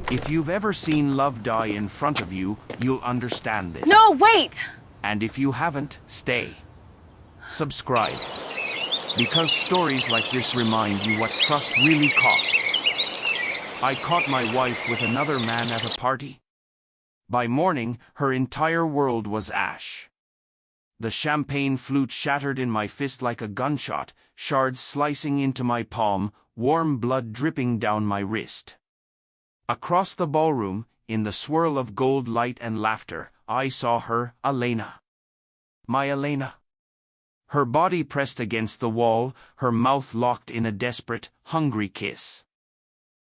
If you've ever seen love die in front of you, you'll understand this. No, wait! And if you haven't, stay. Subscribe. Because stories like this remind you what trust really costs. I caught my wife with another man at a party. By morning, her entire world was ash. The champagne flute shattered in my fist like a gunshot, shards slicing into my palm, warm blood dripping down my wrist. Across the ballroom, in the swirl of gold light and laughter, I saw her, Elena. My Elena. Her body pressed against the wall, her mouth locked in a desperate, hungry kiss.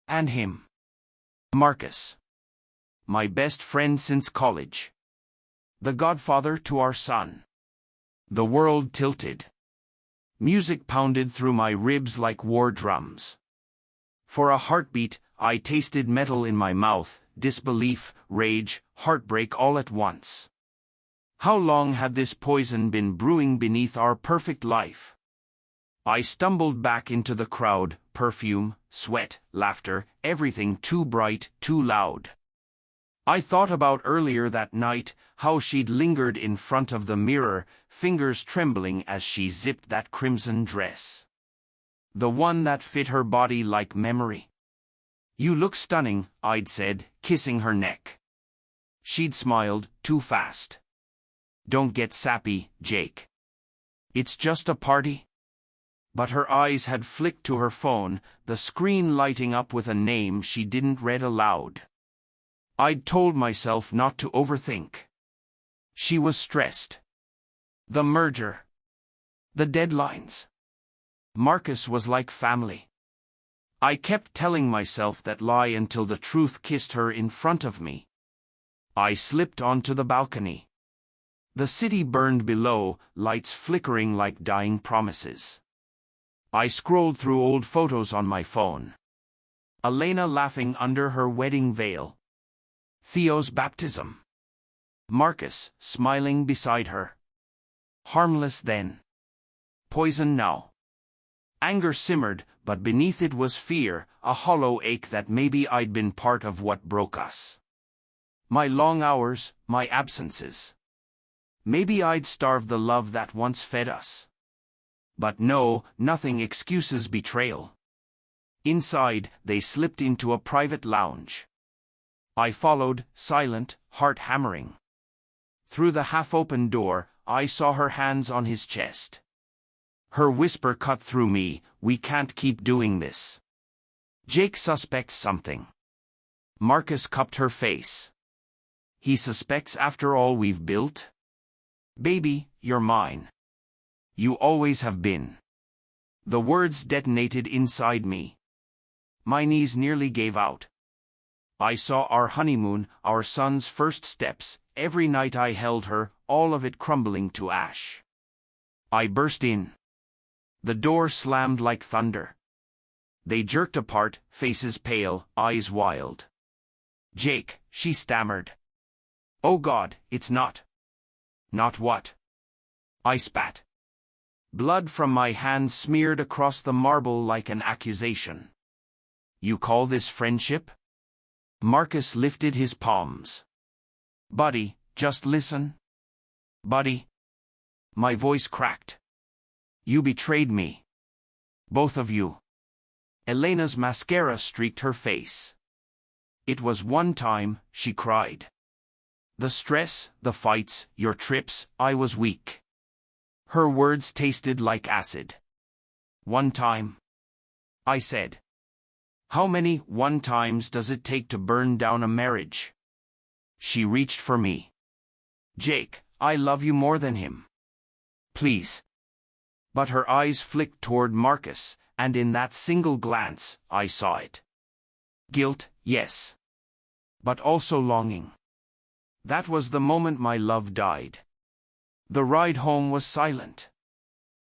And him. Marcus. My best friend since college. The godfather to our son. The world tilted. Music pounded through my ribs like war drums. For a heartbeat, I tasted metal in my mouth, disbelief, rage, heartbreak all at once. How long had this poison been brewing beneath our perfect life? I stumbled back into the crowd, perfume, sweat, laughter, everything too bright, too loud. I thought about earlier that night, how she'd lingered in front of the mirror, fingers trembling as she zipped that crimson dress. The one that fit her body like memory. "You look stunning," I'd said, kissing her neck. She'd smiled, too fast. "Don't get sappy, Jake. It's just a party." But her eyes had flicked to her phone, the screen lighting up with a name she didn't read aloud. I'd told myself not to overthink. She was stressed. The merger. The deadlines. Marcus was like family. I kept telling myself that lie until the truth kissed her in front of me. I slipped onto the balcony. The city burned below, lights flickering like dying promises. I scrolled through old photos on my phone. Elena laughing under her wedding veil. Theo's baptism. Marcus smiling beside her. Harmless then. Poison now. Anger simmered, but beneath it was fear, a hollow ache that maybe I'd been part of what broke us. My long hours, my absences. Maybe I'd starved the love that once fed us. But no, nothing excuses betrayal. Inside, they slipped into a private lounge. I followed, silent, heart hammering. Through the half-open door, I saw her hands on his chest. Her whisper cut through me, "We can't keep doing this. Jake suspects something." Marcus cupped her face. "He suspects after all we've built? Baby, you're mine. You always have been." The words detonated inside me. My knees nearly gave out. I saw our honeymoon, our son's first steps, every night I held her, all of it crumbling to ash. I burst in. The door slammed like thunder. They jerked apart, faces pale, eyes wild. "Jake," she stammered. "Oh God, it's not." "Not what?" I spat. Blood from my hand smeared across the marble like an accusation. "You call this friendship?" Marcus lifted his palms. "Buddy, just listen." "Buddy." My voice cracked. "You betrayed me. Both of you." Elena's mascara streaked her face. "It was one time," she cried. "The stress, the fights, your trips, I was weak." Her words tasted like acid. "One time?" I said. "How many one times does it take to burn down a marriage?" She reached for me. "Jake, I love you more than him. Please." But her eyes flicked toward Marcus, and in that single glance, I saw it. Guilt, yes. But also longing. That was the moment my love died. The ride home was silent.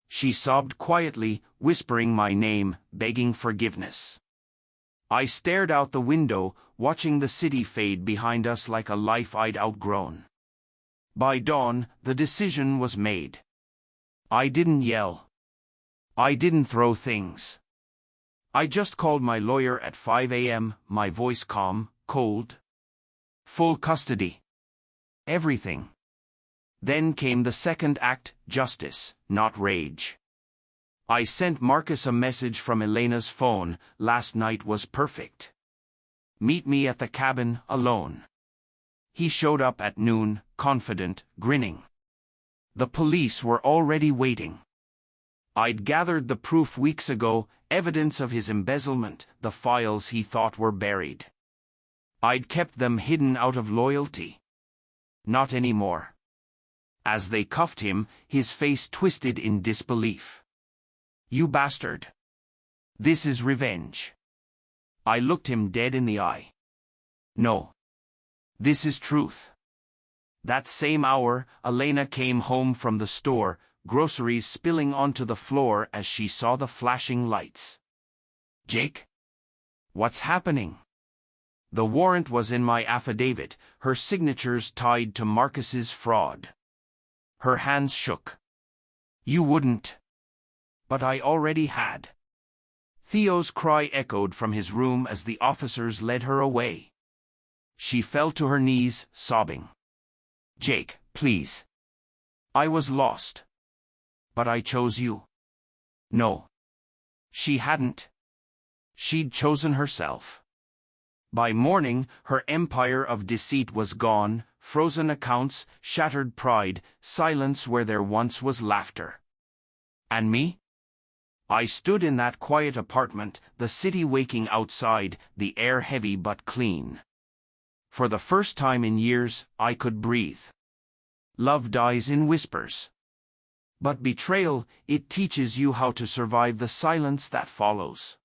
She sobbed quietly, whispering my name, begging forgiveness. I stared out the window, watching the city fade behind us like a life I'd outgrown. By dawn, the decision was made. I didn't yell. I didn't throw things. I just called my lawyer at 5 a.m., my voice calm, cold. Full custody. Everything. Then came the second act, justice, not rage. I sent Marcus a message from Elena's phone. Last night was perfect. Meet me at the cabin, alone. He showed up at noon, confident, grinning. The police were already waiting. I'd gathered the proof weeks ago, evidence of his embezzlement, the files he thought were buried. I'd kept them hidden out of loyalty. Not anymore. As they cuffed him, his face twisted in disbelief. You bastard. This is revenge. I looked him dead in the eye. No. This is truth. That same hour, Elena came home from the store, groceries spilling onto the floor as she saw the flashing lights. Jake? What's happening? The warrant was in my affidavit, her signatures tied to Marcus's fraud. Her hands shook. You wouldn't. But I already had. Theo's cry echoed from his room as the officers led her away. She fell to her knees, sobbing. Jake, please. I was lost. But I chose you. No. She hadn't. She'd chosen herself. By morning, her empire of deceit was gone, frozen accounts, shattered pride, silence where there once was laughter. And me? I stood in that quiet apartment, the city waking outside, the air heavy but clean. For the first time in years, I could breathe. Love dies in whispers. But betrayal, it teaches you how to survive the silence that follows.